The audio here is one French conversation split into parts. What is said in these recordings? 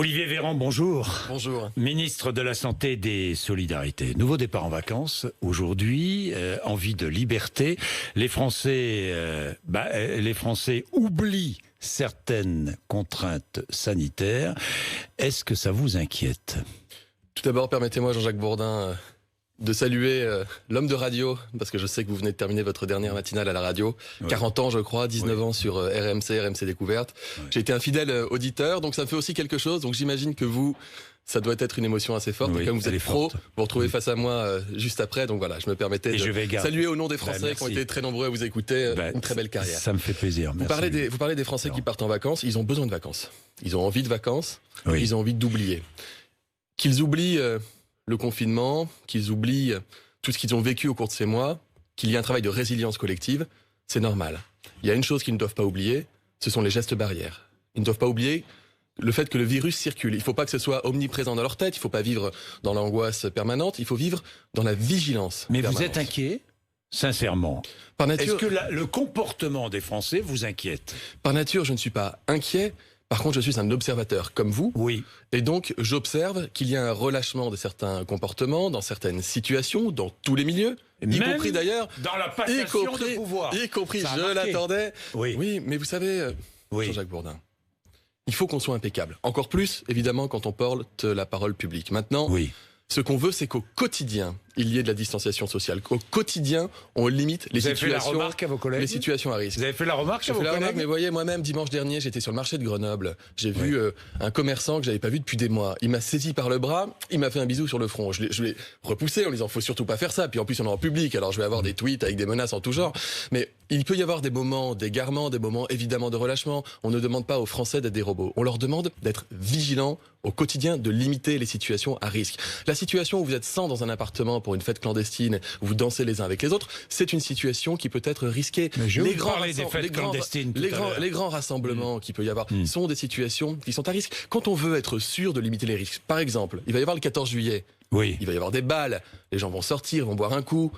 Olivier Véran, bonjour. Bonjour. Ministre de la Santé et des Solidarités. Nouveau départ en vacances aujourd'hui, envie de liberté. Les Français oublient certaines contraintes sanitaires. Est-ce que ça vous inquiète? Tout d'abord, permettez-moi, Jean-Jacques Bourdin, de saluer l'homme de radio, parce que je sais que vous venez de terminer votre dernière matinale à la radio. Oui. 40 ans, je crois, 19 ans sur RMC Découverte. Oui. J'ai été un fidèle auditeur, donc ça me fait aussi quelque chose. Donc j'imagine que vous, ça doit être une émotion assez forte. Oui, et comme vous êtes pro, vous vous retrouvez face à moi juste après. Donc voilà, je me permettais de saluer au nom des Français qui ont été très nombreux à vous écouter. Une très belle carrière. Ça me fait plaisir. Vous parlez des Français qui partent en vacances. Ils ont besoin de vacances. Ils ont envie de vacances. Oui. Ils ont envie d'oublier. Qu'ils oublient le confinement, qu'ils oublient tout ce qu'ils ont vécu au cours de ces mois, qu'il y a un travail de résilience collective, c'est normal. Il y a une chose qu'ils ne doivent pas oublier, ce sont les gestes barrières. Ils ne doivent pas oublier le fait que le virus circule. Il ne faut pas que ce soit omniprésent dans leur tête, il ne faut pas vivre dans l'angoisse permanente, il faut vivre dans la vigilance permanente. Vous êtes inquiet ? Sincèrement. Par nature, est-ce que le comportement des Français vous inquiète ? Par nature, je ne suis pas inquiet. Par contre, je suis un observateur comme vous. Oui. Et donc, j'observe qu'il y a un relâchement de certains comportements, dans certaines situations, dans tous les milieux. Y compris d'ailleurs. Dans la passation de pouvoir. Y compris, je l'attendais. Oui. Oui, mais vous savez, Jean-Jacques Bourdin, il faut qu'on soit impeccable. Encore plus, évidemment, quand on porte la parole publique. Maintenant, ce qu'on veut, c'est qu'au quotidien, il y ait de la distanciation sociale. Qu'au quotidien, on limite les situations. Vous avez fait la remarque à vos collègues ? Les situations à risque. Vous avez fait la remarque à vos collègues ? Mais voyez, moi-même, dimanche dernier, j'étais sur le marché de Grenoble. J'ai vu un commerçant que j'avais pas vu depuis des mois. Il m'a saisi par le bras, il m'a fait un bisou sur le front. Je l'ai repoussé en disant, faut surtout pas faire ça. Puis en plus, on est en public, alors je vais avoir des tweets avec des menaces en tout genre. Mais il peut y avoir des moments d'égarement, des moments évidemment de relâchement. On ne demande pas aux Français d'être des robots. On leur demande d'être vigilants au quotidien, de limiter les situations à risque. La situation où vous êtes 100 dans un appartement pour une fête clandestine, où vous dansez les uns avec les autres, c'est une situation qui peut être risquée. Les grands rassemblements qu'il peut y avoir sont des situations qui sont à risque. Quand on veut être sûr de limiter les risques, par exemple, il va y avoir le 14 juillet, il va y avoir des balles, les gens vont sortir, vont boire un coup,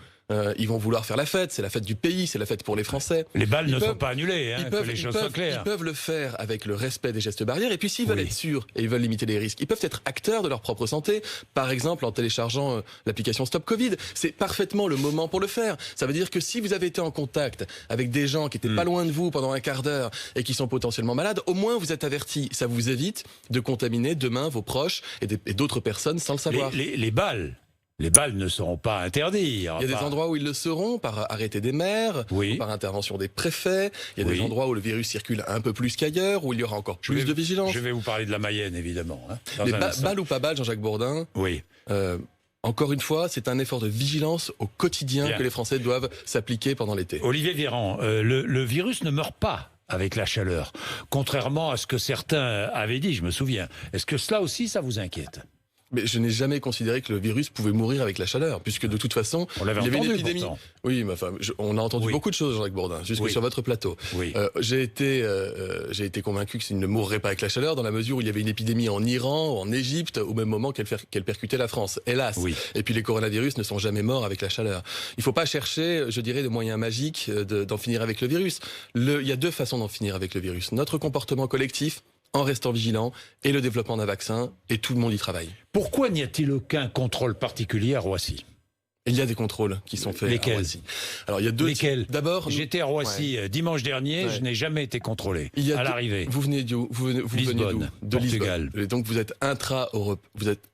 ils vont vouloir faire la fête, c'est la fête du pays, c'est la fête pour les Français. Les balles ne sont pas annulées, que les choses soient claires. Ils peuvent le faire avec le respect des gestes barrières, et puis s'ils veulent être sûrs et ils veulent limiter les risques, ils peuvent être acteurs de leur propre santé, par exemple en téléchargeant l'application Stop Covid. C'est parfaitement le moment pour le faire. Ça veut dire que si vous avez été en contact avec des gens qui étaient pas loin de vous pendant un quart d'heure et qui sont potentiellement malades, au moins vous êtes avertis. Ça vous évite de contaminer demain vos proches et d'autres personnes sans le savoir. Les balles ne seront pas interdites. Il y a des endroits où ils le seront, par arrêté des maires, par intervention des préfets. Il y a des endroits où le virus circule un peu plus qu'ailleurs, où il y aura encore plus de vigilance. Je vais vous parler de la Mayenne, évidemment. Les balles ou pas balles, Jean-Jacques Bourdin. Encore une fois, c'est un effort de vigilance au quotidien que les Français doivent s'appliquer pendant l'été. Olivier Véran, le virus ne meurt pas avec la chaleur, contrairement à ce que certains avaient dit, je me souviens. Est-ce que cela aussi, ça vous inquiète ? Mais je n'ai jamais considéré que le virus pouvait mourir avec la chaleur, puisque de toute façon, il y avait une épidémie. Pourtant. Oui, mais enfin, on a entendu beaucoup de choses, Jean-Jacques Bourdin, jusque sur votre plateau. J'ai été convaincu qu'il ne mourrait pas avec la chaleur, dans la mesure où il y avait une épidémie en Iran, en Égypte, au même moment qu'elle percutait la France. Hélas. Et puis les coronavirus ne sont jamais morts avec la chaleur. Il ne faut pas chercher, je dirais, de moyens magiques d'en finir avec le virus. Il y a deux façons d'en finir avec le virus. Notre comportement collectif, en restant vigilant, et le développement d'un vaccin, et tout le monde y travaille. Pourquoi n'y a-t-il aucun contrôle particulier à Roissy ? Il y a des contrôles qui sont faits à Roissy. Alors, il y a deux. Lesquels ? D'abord, j'étais à Roissy dimanche dernier, je n'ai jamais été contrôlé à l'arrivée. Vous venez d'où ? Vous venez d'où ? De Portugal. Lisbonne. Donc vous êtes intra-Europe.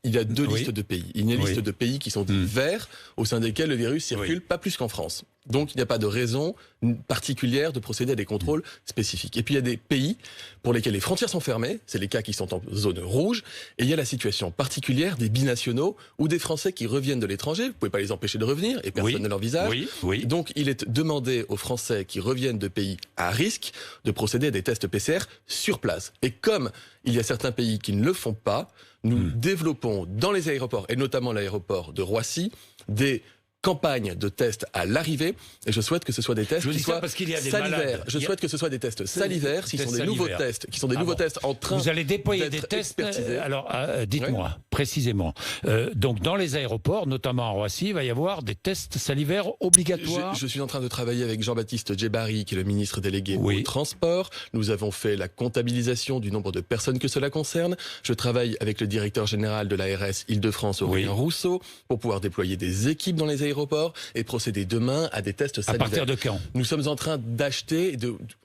Il y a deux listes de pays. Il y a une liste de pays qui sont dits verts, au sein desquels le virus circule pas plus qu'en France. Donc il n'y a pas de raison particulière de procéder à des contrôles spécifiques. Et puis il y a des pays pour lesquels les frontières sont fermées, c'est les cas qui sont en zone rouge, et il y a la situation particulière des binationaux ou des Français qui reviennent de l'étranger, vous ne pouvez pas les empêcher de revenir et personne ne l'envisage. Donc il est demandé aux Français qui reviennent de pays à risque de procéder à des tests PCR sur place. Et comme il y a certains pays qui ne le font pas, nous développons dans les aéroports, et notamment l'aéroport de Roissy, des campagne de tests à l'arrivée, et je souhaite que ce soit des tests qui soient salivaires. Je souhaite que ce soit des tests salivaires, qui sont des nouveaux tests, qui sont des nouveaux tests en train. Vous allez déployer des tests. Expertisés. Alors, dites-moi. précisément. Donc dans les aéroports, notamment à Roissy, il va y avoir des tests salivaires obligatoires. Je suis en train de travailler avec Jean-Baptiste Djebari, qui est le ministre délégué au transport. Nous avons fait la comptabilisation du nombre de personnes que cela concerne. Je travaille avec le directeur général de l'ARS Île-de-France, Aurélien Rousseau, pour pouvoir déployer des équipes dans les aéroports et procéder demain à des tests salivaires. À partir de quand? Nous sommes en train d'acheter...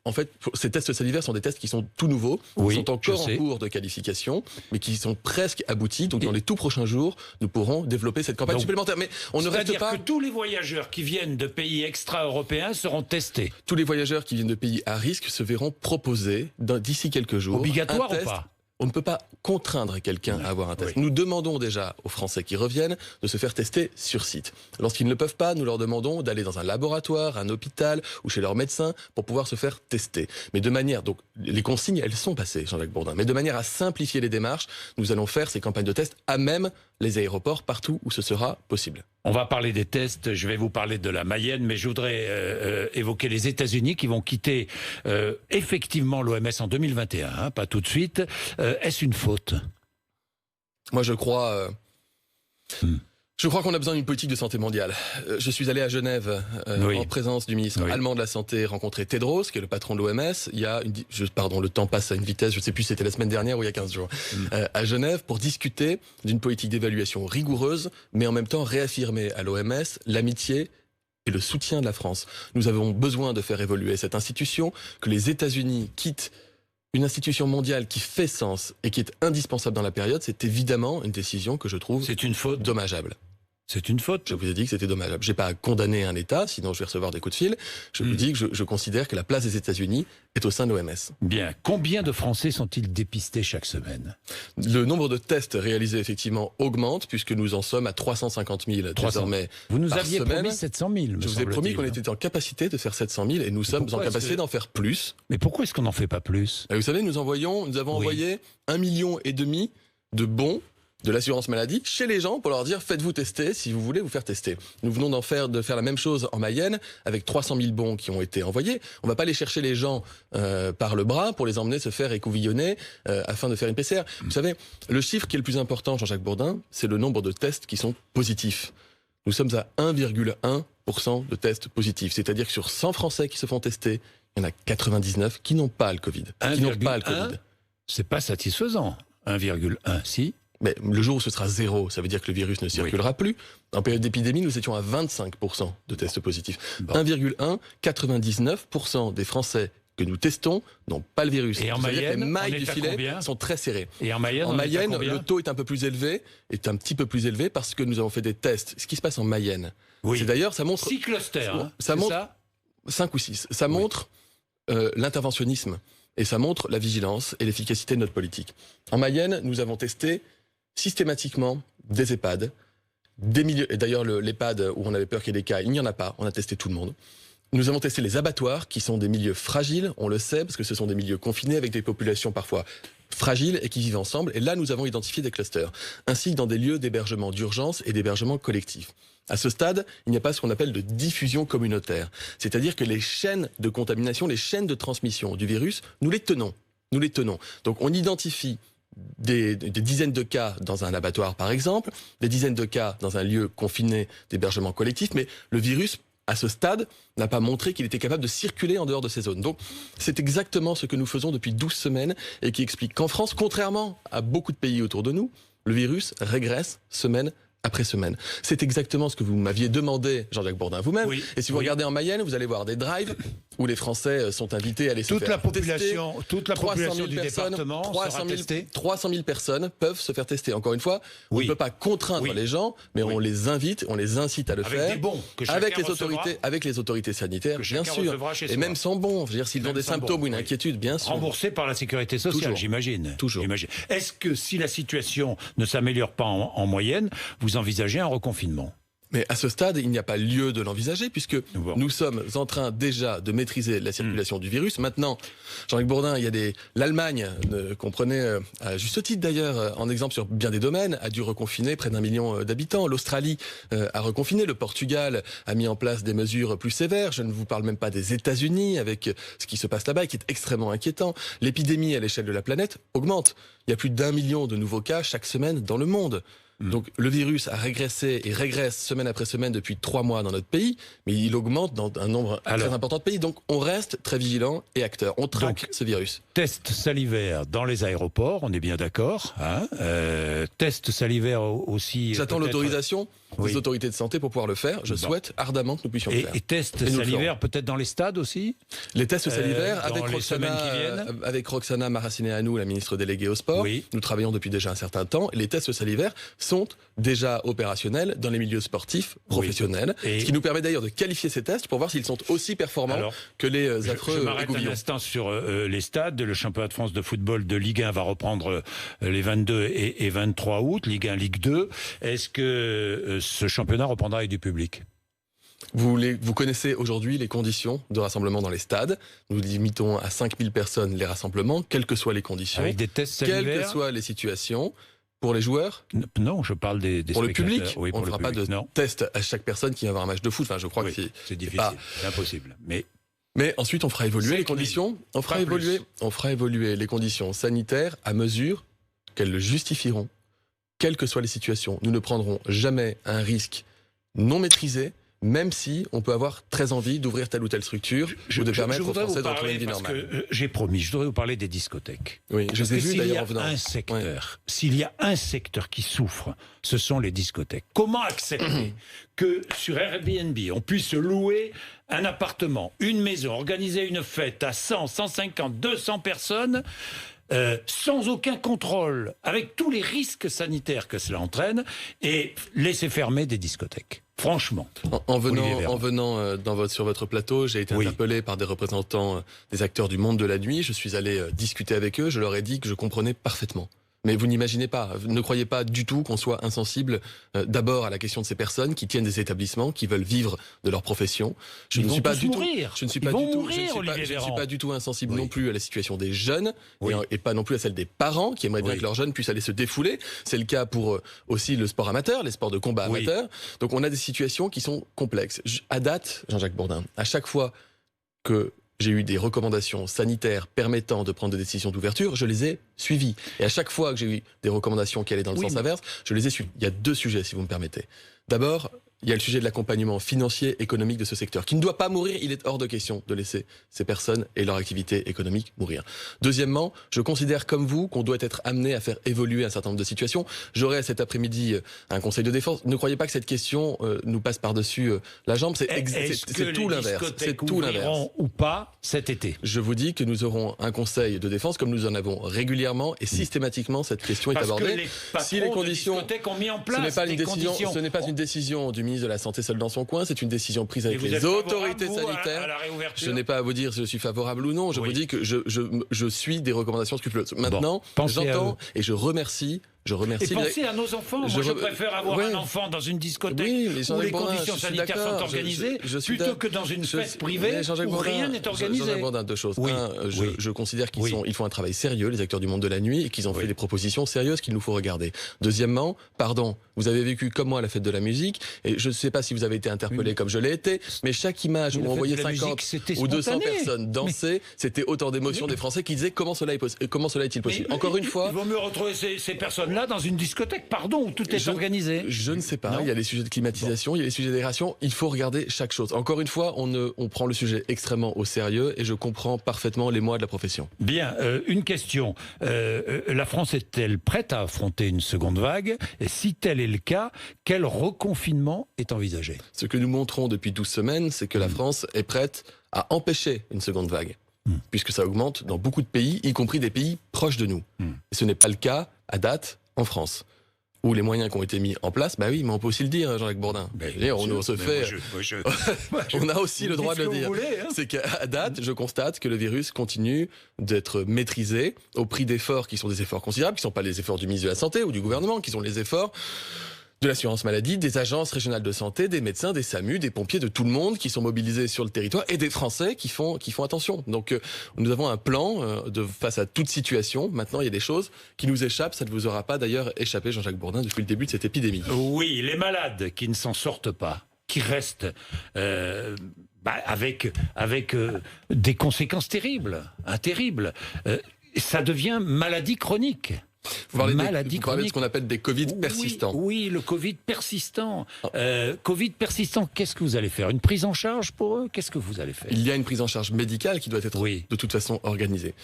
En fait, ces tests salivaires sont des tests qui sont tout nouveaux, qui sont encore en cours de qualification, mais qui sont presque aboutis. Donc dans les tout prochains jours, nous pourrons développer cette campagne supplémentaire. Mais on ne reste pas... C'est-à-dire que tous les voyageurs qui viennent de pays extra-européens seront testés. Tous les voyageurs qui viennent de pays à risque se verront proposer d'ici quelques jours obligatoire un test. Ou pas? On ne peut pas contraindre quelqu'un à avoir un test. Nous demandons déjà aux Français qui reviennent de se faire tester sur site. Lorsqu'ils ne le peuvent pas, nous leur demandons d'aller dans un laboratoire, un hôpital ou chez leur médecin pour pouvoir se faire tester. Mais de manière, donc les consignes, elles sont passées, Jean-Jacques Bourdin, mais de manière à simplifier les démarches, nous allons faire ces campagnes de tests à même les aéroports partout où ce sera possible. On va parler des tests, je vais vous parler de la Mayenne, mais je voudrais évoquer les États-Unis qui vont quitter effectivement l'OMS en 2021, hein, pas tout de suite. Est-ce une faute? Moi, je crois qu'on a besoin d'une politique de santé mondiale. Je suis allé à Genève en présence du ministre allemand de la Santé rencontrer Tedros, qui est le patron de l'OMS. Il y a le temps passe à une vitesse, je ne sais plus si c'était la semaine dernière ou il y a 15 jours, à Genève pour discuter d'une politique d'évaluation rigoureuse, mais en même temps réaffirmer à l'OMS l'amitié et le soutien de la France. Nous avons besoin de faire évoluer cette institution, que les États-Unis quittent une institution mondiale qui fait sens et qui est indispensable dans la période. C'est évidemment une décision que je trouve dommageable. C'est une faute. Je vous ai dit que c'était dommageable. Je n'ai pas à condamner un État, sinon je vais recevoir des coups de fil. Je vous dis que je considère que la place des États-Unis est au sein de l'OMS. Bien. Combien de Français sont-ils dépistés chaque semaine? Le nombre de tests réalisés, effectivement, augmente, puisque nous en sommes à 350 000 désormais. Vous nous aviez promis 700 000, Je vous ai promis qu'on était en capacité de faire 700 000 et nous sommes en capacité d'en faire plus. Mais pourquoi est-ce qu'on n'en fait pas plus? Vous savez, nous avons envoyé 1,5 million de bons de l'assurance maladie chez les gens pour leur dire faites-vous tester si vous voulez vous faire tester. Nous venons de faire la même chose en Mayenne avec 300 000 bons qui ont été envoyés. On ne va pas aller chercher les gens par le bras pour les emmener se faire écouvillonner afin de faire une PCR. Vous savez, le chiffre qui est le plus important, Jean-Jacques Bourdin, c'est le nombre de tests qui sont positifs. Nous sommes à 1,1% de tests positifs. C'est-à-dire que sur 100 Français qui se font tester, il y en a 99 qui n'ont pas le Covid. C'est pas satisfaisant. 1,1, si. Mais le jour où ce sera 0, ça veut dire que le virus ne circulera plus. En période d'épidémie, nous étions à 25% de tests positifs. 1,1, 99% des Français que nous testons n'ont pas le virus. Et en Mayenne, les mailles du filet sont très serrées. Et en Mayenne, le taux est un peu plus élevé, parce que nous avons fait des tests. Ce qui se passe en Mayenne, c'est d'ailleurs, ça montre... 6 clusters, ça montre 5 ou 6. Ça montre l'interventionnisme et ça montre la vigilance et l'efficacité de notre politique. En Mayenne, nous avons testé systématiquement des EHPAD, des milieux, et d'ailleurs l'EHPAD où on avait peur qu'il y ait des cas, il n'y en a pas, on a testé tout le monde. Nous avons testé les abattoirs qui sont des milieux fragiles, on le sait, parce que ce sont des milieux confinés avec des populations parfois fragiles et qui vivent ensemble. Et là, nous avons identifié des clusters, ainsi que dans des lieux d'hébergement d'urgence et d'hébergement collectif. À ce stade, il n'y a pas ce qu'on appelle de diffusion communautaire. C'est-à-dire que les chaînes de contamination, les chaînes de transmission du virus, nous les tenons. Donc on identifie des dizaines de cas dans un abattoir, par exemple, des dizaines de cas dans un lieu confiné d'hébergement collectif, mais le virus, à ce stade, n'a pas montré qu'il était capable de circuler en dehors de ces zones. Donc, c'est exactement ce que nous faisons depuis 12 semaines et qui explique qu'en France, contrairement à beaucoup de pays autour de nous, le virus régresse semaine après semaine. C'est exactement ce que vous m'aviez demandé, Jean-Jacques Bourdin, vous-même. Et si vous regardez en Mayenne, vous allez voir des drives où les Français sont invités à aller se faire tester. Toute la population du département sera testée. 300 000 personnes peuvent se faire tester. Encore une fois, on ne peut pas contraindre les gens, mais on les invite, on les incite à le faire. Des bons que avec les autorités sanitaires, bien sûr. Et même sans bons, je veux dire, s'ils ont des symptômes ou une inquiétude, bien sûr. Remboursés par la sécurité sociale, j'imagine. Toujours. Est-ce que si la situation ne s'améliore pas en moyenne, vous envisagez un reconfinement? Mais à ce stade, il n'y a pas lieu de l'envisager puisque nous sommes en train déjà de maîtriser la circulation du virus. Maintenant, Jean-Luc Bourdin, il y a l'Allemagne, qu'on prenait à juste titre d'ailleurs en exemple sur bien des domaines, a dû reconfiner près d'1 million d'habitants. L'Australie a reconfiné. Le Portugal a mis en place des mesures plus sévères. Je ne vous parle même pas des États-Unis avec ce qui se passe là-bas et qui est extrêmement inquiétant. L'épidémie à l'échelle de la planète augmente. Il y a plus d'1 million de nouveaux cas chaque semaine dans le monde. Donc le virus a régressé et régresse semaine après semaine depuis 3 mois dans notre pays, mais il augmente dans un nombre très important de pays. Donc on reste très vigilant et acteur. On traque ce virus. Test salivaire dans les aéroports, on est bien d'accord. Hein, test salivaire aussi. J'attends l'autorisation des autorités de santé pour pouvoir le faire. Je souhaite ardemment que nous puissions le faire. Et test salivaire peut-être dans les stades aussi. Les tests salivaires avec Roxana Maracineanu, la ministre déléguée au sport. Nous travaillons depuis déjà un certain temps. Les tests salivaires sont déjà opérationnels dans les milieux sportifs professionnels, ce qui nous permet d'ailleurs de qualifier ces tests pour voir s'ils sont aussi performants que les affreux Je m'arrête un instant sur les stades. Le championnat de France de football de Ligue 1 va reprendre les 22 et 23 août, Ligue 1, Ligue 2. Est-ce que ce championnat reprendra avec du public ? Vous connaissez aujourd'hui les conditions de rassemblement dans les stades. Nous limitons à 5000 personnes les rassemblements, quelles que soient les conditions, avec des tests salivaires, quelles que soient les situations. Pour les joueurs ? Non, je parle des pour le public. Oui, on ne fera pas de test à chaque personne qui va voir un match de foot. Enfin, je crois que c'est difficile, c'est impossible. Mais ensuite, on fera évoluer les conditions. On fera évoluer les conditions sanitaires à mesure qu'elles le justifieront, quelles que soient les situations. Nous ne prendrons jamais un risque non maîtrisé, même si on peut avoir très envie d'ouvrir telle ou telle structure ou de permettre aux Français de retrouver une vie normale. J'ai promis, je voudrais vous parler des discothèques. Oui, je l'ai vu d'ailleurs en venant. S'il y a un secteur qui souffre, ce sont les discothèques. Comment accepter que sur Airbnb, on puisse louer un appartement, une maison, organiser une fête à 100, 150, 200 personnes sans aucun contrôle, avec tous les risques sanitaires que cela entraîne, et laisser fermer des discothèques? Franchement. En venant sur votre plateau, j'ai été interpellé par des représentants des acteurs du monde de la nuit. Je suis allé discuter avec eux. Je leur ai dit que je comprenais parfaitement. Mais vous n'imaginez pas, ne croyez pas du tout qu'on soit insensible d'abord à la question de ces personnes qui tiennent des établissements, qui veulent vivre de leur profession. Je ne suis pas du tout insensible non plus à la situation des jeunes et pas non plus à celle des parents qui aimeraient bien que leurs jeunes puissent aller se défouler. C'est le cas pour aussi le sport amateur, les sports de combat amateurs. Donc on a des situations qui sont complexes. À date, Jean-Jacques Bourdin, à chaque fois que j'ai eu des recommandations sanitaires permettant de prendre des décisions d'ouverture, je les ai suivies. Et à chaque fois que j'ai eu des recommandations qui allaient dans le sens inverse, je les ai suivies. Il y a 2 sujets, si vous me permettez. D'abord, il y a le sujet de l'accompagnement financier, économique de ce secteur, qui ne doit pas mourir. Il est hors de question de laisser ces personnes et leur activité économique mourir. Deuxièmement, je considère comme vous qu'on doit être amené à faire évoluer un certain nombre de situations. J'aurai cet après-midi un conseil de défense. Ne croyez pas que cette question nous passe par-dessus la jambe. C'est tout l'inverse. C'est tout l'inverse. Ou pas cet été? Je vous dis que nous aurons un conseil de défense, comme nous en avons régulièrement et systématiquement. Cette question est abordée. Si les conditions ont mis en place, ce n'est pas une décision du ministre de la Santé seul dans son coin, c'est une décision prise avec les autorités sanitaires. Je n'ai pas à vous dire si je suis favorable ou non, je vous dis que je suis des recommandations scrupuleuses. Maintenant, j'entends et je remercie. Et pensez à nos enfants. Moi, je préfère avoir un enfant dans une discothèque où les conditions sanitaires sont organisées plutôt que dans une fête privée où rien n'est organisé. J'en aborde 2 choses. Je considère qu'ils font un travail sérieux, les acteurs du monde de la nuit, et qu'ils ont fait des propositions sérieuses qu'il nous faut regarder. Deuxièmement, vous avez vécu comme moi la fête de la musique, et je ne sais pas si vous avez été interpellé comme je l'ai été, mais chaque image où on voyait 50 ou 200 personnes danser, c'était autant d'émotions des Français qui disaient comment cela est-il possible. Encore une fois, il vaut mieux retrouver ces personnes-là dans une discothèque, où tout est organisé. Je ne sais pas. Il y a les sujets de climatisation, il y a les sujets d'aération. Il faut regarder chaque chose. Encore une fois, on prend le sujet extrêmement au sérieux et je comprends parfaitement les mois de la profession. Bien, une question. La France est-elle prête à affronter une seconde vague? Et si tel est le cas, quel reconfinement est envisagé? Ce que nous montrons depuis 12 semaines, c'est que la France est prête à empêcher une seconde vague. Puisque ça augmente dans beaucoup de pays, y compris des pays proches de nous. Et ce n'est pas le cas, à date, en France, où les moyens qui ont été mis en place, mais on peut aussi le dire, Jean-Luc Bourdin. On a aussi le droit de le dire. C'est qu'à date, je constate que le virus continue d'être maîtrisé au prix d'efforts qui sont des efforts considérables, qui ne sont pas les efforts du ministre de la Santé ou du gouvernement, qui sont les efforts de l'assurance maladie, des agences régionales de santé, des médecins, des SAMU, des pompiers, de tout le monde qui sont mobilisés sur le territoire et des Français qui font attention. Donc nous avons un plan face à toute situation. Maintenant, il y a des choses qui nous échappent. Ça ne vous aura pas d'ailleurs échappé, Jean-Jacques Bourdin, depuis le début de cette épidémie. Oui, les malades qui ne s'en sortent pas, qui restent avec des conséquences terribles, terribles. Ça devient maladie chronique. Vous parlez de ce qu'on appelle des Covid persistants. Oui, le Covid persistant. Covid persistant, qu'est-ce que vous allez faire? Une prise en charge pour eux? Qu'est-ce que vous allez faire? Il y a une prise en charge médicale qui doit être de toute façon organisée.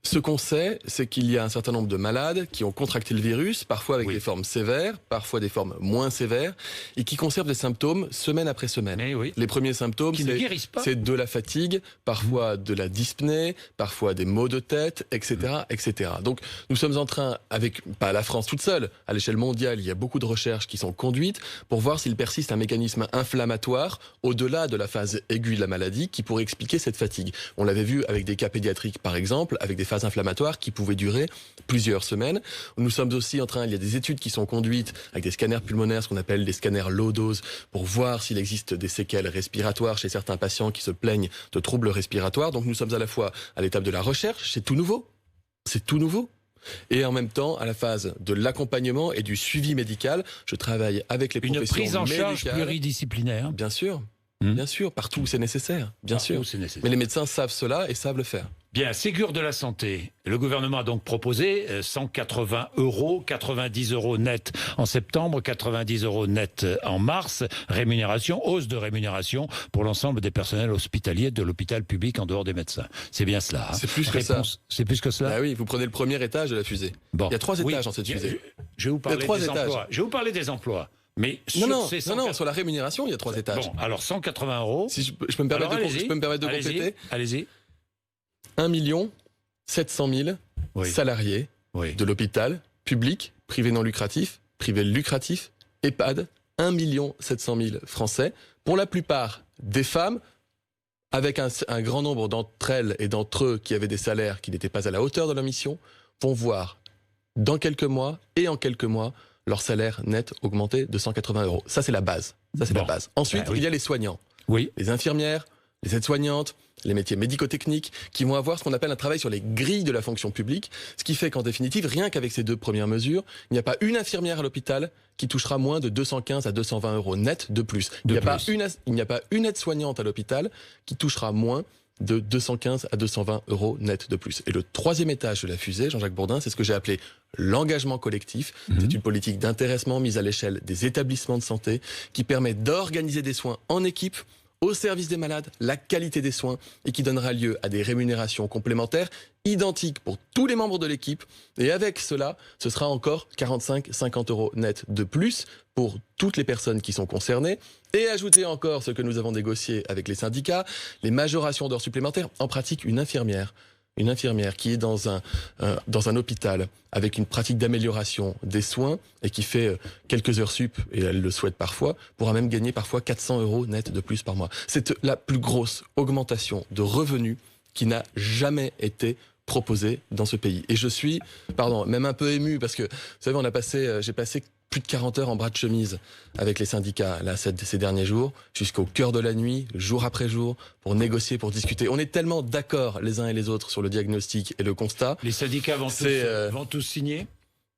Ce qu'on sait, c'est qu'il y a un certain nombre de malades qui ont contracté le virus, parfois avec des formes sévères, parfois des formes moins sévères, et qui conservent des symptômes semaine après semaine. Les premiers symptômes, c'est de la fatigue, parfois de la dyspnée, parfois des maux de tête, etc., etc. Donc, nous sommes en train, pas la France toute seule, à l'échelle mondiale, il y a beaucoup de recherches qui sont conduites pour voir s'il persiste un mécanisme inflammatoire au-delà de la phase aiguë de la maladie qui pourrait expliquer cette fatigue. On l'avait vu avec des cas pédiatriques, par exemple, avec des phases inflammatoires qui pouvaient durer plusieurs semaines. Nous sommes aussi il y a des études qui sont conduites avec des scanners pulmonaires, ce qu'on appelle des scanners low dose, pour voir s'il existe des séquelles respiratoires chez certains patients qui se plaignent de troubles respiratoires. Donc nous sommes à la fois à l'étape de la recherche, c'est tout nouveau. Et en même temps, à la phase de l'accompagnement et du suivi médical, je travaille avec les professions médicales. Une prise en charge pluridisciplinaire. Bien sûr. Bien sûr, partout où c'est nécessaire, bien sûr. Mais les médecins savent cela et savent le faire. Bien, Ségur de la santé. Le gouvernement a donc proposé 180 €, 90 € net en septembre, 90 € net en mars. Hausse de rémunération pour l'ensemble des personnels hospitaliers de l'hôpital public en dehors des médecins. C'est bien cela. C'est plus que ça. C'est plus que cela. Ah oui, vous prenez le premier étage de la fusée. Bon. Il y a 3 étages dans cette fusée. Je vais vous parler des emplois. Je vais vous parler des emplois. Mais non, sur la rémunération, il y a 3 étages. Bon, alors 180 €. Si je peux me permettre de compléter. Allez-y. 1 700 000 salariés de l'hôpital public, privé non lucratif, privé lucratif, EHPAD, 1 700 000 Français, pour la plupart des femmes, avec un grand nombre d'entre elles et d'entre eux qui avaient des salaires qui n'étaient pas à la hauteur de leur mission, vont voir dans quelques mois leur salaire net augmenter de 180 €. Ça, c'est la base. La base. Ensuite, il y a les soignants, les infirmières, les aides-soignantes, les métiers médico-techniques, qui vont avoir ce qu'on appelle un travail sur les grilles de la fonction publique, ce qui fait qu'en définitive, rien qu'avec ces 2 premières mesures, il n'y a pas une infirmière à l'hôpital qui touchera moins de 215 à 220 € net de plus. Il n'y a pas une aide-soignante à l'hôpital qui touchera moins de 215 à 220 € net de plus. Et le 3e étage de la fusée, Jean-Jacques Bourdin, c'est ce que j'ai appelé l'engagement collectif. C'est une politique d'intéressement mise à l'échelle des établissements de santé qui permet d'organiser des soins en équipe, au service des malades, la qualité des soins, et qui donnera lieu à des rémunérations complémentaires identiques pour tous les membres de l'équipe. Et avec cela, ce sera encore 45-50 € net de plus pour toutes les personnes qui sont concernées. Et ajouter encore ce que nous avons négocié avec les syndicats, les majorations d'heures supplémentaires. En pratique, une infirmière qui est dans un hôpital avec une pratique d'amélioration des soins et qui fait quelques heures sup, et elle le souhaite parfois, pourra même gagner parfois 400 € net de plus par mois. C'est la plus grosse augmentation de revenus qui n'a jamais été proposée dans ce pays. Et je suis, même un peu ému parce que, vous savez, j'ai passé plus de 40 heures en bras de chemise avec les syndicats là, ces derniers jours, jusqu'au cœur de la nuit, jour après jour, pour négocier, pour discuter. On est tellement d'accord les uns et les autres sur le diagnostic et le constat. Les syndicats vont tous signer ?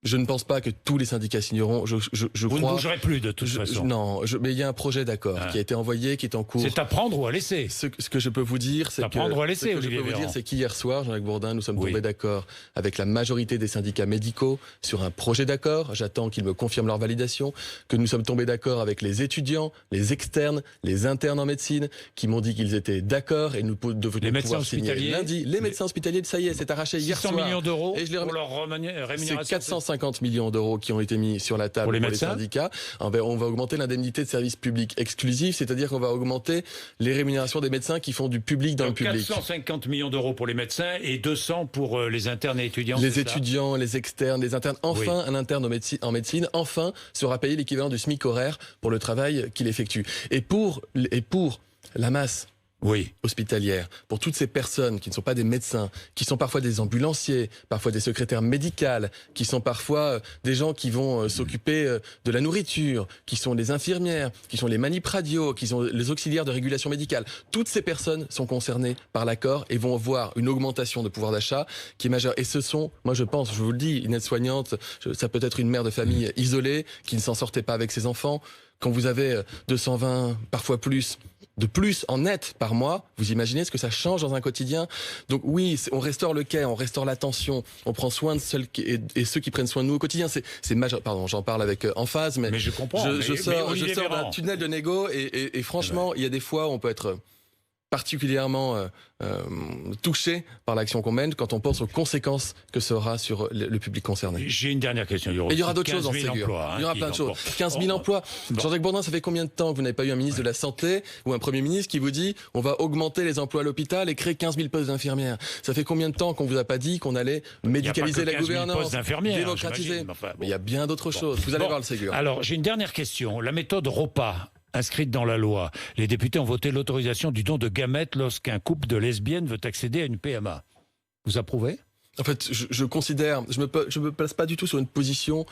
Je ne pense pas que tous les syndicats signeront. Vous ne bougerez plus de toute façon. Non, mais il y a un projet d'accord qui a été envoyé, qui est en cours. C'est à prendre ou à laisser. Ce que je peux vous dire, c'est qu'hier soir, Jean-Jacques Bourdin, nous sommes tombés d'accord avec la majorité des syndicats médicaux sur un projet d'accord. J'attends qu'ils me confirment leur validation. Que nous sommes tombés d'accord avec les étudiants, les externes, les internes en médecine, qui m'ont dit qu'ils étaient d'accord et nous devons pouvoir signer lundi. Les médecins hospitaliers, ça y est, c'est arraché hier soir. 600 millions d'euros pour leur rémunération. C'est 450 millions d'euros qui ont été mis sur la table pour les syndicats. On va augmenter l'indemnité de service public exclusif, c'est-à-dire qu'on va augmenter les rémunérations des médecins qui font du public dans le public. 450 millions d'euros pour les médecins et 200 pour les internes et étudiants. Les étudiants, les externes, les internes. Enfin, un interne en médecine, enfin, sera payé l'équivalent du SMIC horaire pour le travail qu'il effectue. Et pour la masse hospitalière, pour toutes ces personnes qui ne sont pas des médecins, qui sont parfois des ambulanciers, parfois des secrétaires médicales, qui sont parfois des gens qui vont s'occuper de la nourriture, qui sont les infirmières, qui sont les manip radio, qui sont les auxiliaires de régulation médicale. Toutes ces personnes sont concernées par l'accord et vont voir une augmentation de pouvoir d'achat qui est majeure. Et ce sont, moi je pense, je vous le dis, une aide-soignante, ça peut être une mère de famille isolée qui ne s'en sortait pas avec ses enfants. Quand vous avez 220, parfois plus, de plus en net par mois, vous imaginez ce que ça change dans un quotidien. Donc oui, on restaure le quai, on restaure l'attention, on prend soin de ceux qui prennent soin de nous au quotidien. C'est majeur. Pardon, j'en parle avec emphase, mais je comprends. Je sors d'un tunnel de négo et franchement, il y a des fois où on peut être particulièrement touché par l'action qu'on mène quand on pense aux conséquences que ça aura sur le public concerné. J'ai une dernière question. Il y aura d'autres choses dans Ségur. Il y aura plein de choses. 15 000 emplois. Jean-Jacques Bourdin, ça fait combien de temps que vous n'avez pas eu un ministre de la Santé ou un Premier ministre qui vous dit on va augmenter les emplois à l'hôpital et créer 15 000 postes d'infirmières? Ça fait combien de temps qu'on vous a pas dit qu'on allait médicaliser la gouvernance, démocratiser? Mais il y a bien d'autres choses. Vous allez voir le Ségur. Alors, j'ai une dernière question. La méthode ROPA, inscrite dans la loi. Les députés ont voté l'autorisation du don de gamètes lorsqu'un couple de lesbiennes veut accéder à une PMA. Vous approuvez? En fait, je considère, je me place pas du tout sur une position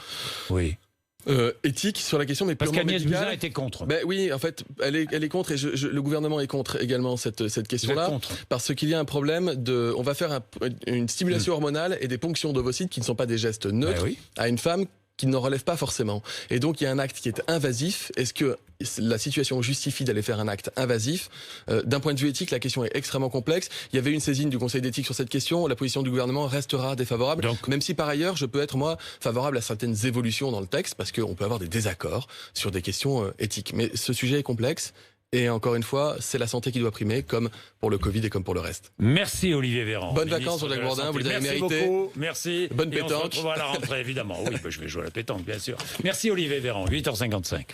éthique sur la question, mais parce qu'Agnès Buzyn était contre. Ben oui, en fait, elle est contre et le gouvernement est contre également cette question-là, parce qu'il y a un problème on va faire une stimulation hormonale et des ponctions d'ovocytes qui ne sont pas des gestes neutres à une femme qui n'en relève pas forcément. Et donc, il y a un acte qui est invasif. Est-ce que la situation justifie d'aller faire un acte invasif? D'un point de vue éthique, la question est extrêmement complexe. Il y avait une saisine du Conseil d'éthique sur cette question. La position du gouvernement restera défavorable. Donc, même si par ailleurs, je peux être, moi, favorable à certaines évolutions dans le texte, parce qu'on peut avoir des désaccords sur des questions éthiques. Mais ce sujet est complexe. Et encore une fois, c'est la santé qui doit primer, comme pour le Covid et comme pour le reste. Merci Olivier Véran. Bonnes vacances Jean-Jacques Bourdin, vous les avez méritées. Merci beaucoup, merci. Bonne pétanque. On se retrouve à la rentrée, évidemment. Oui, je vais jouer à la pétanque, bien sûr. Merci Olivier Véran, 8h55.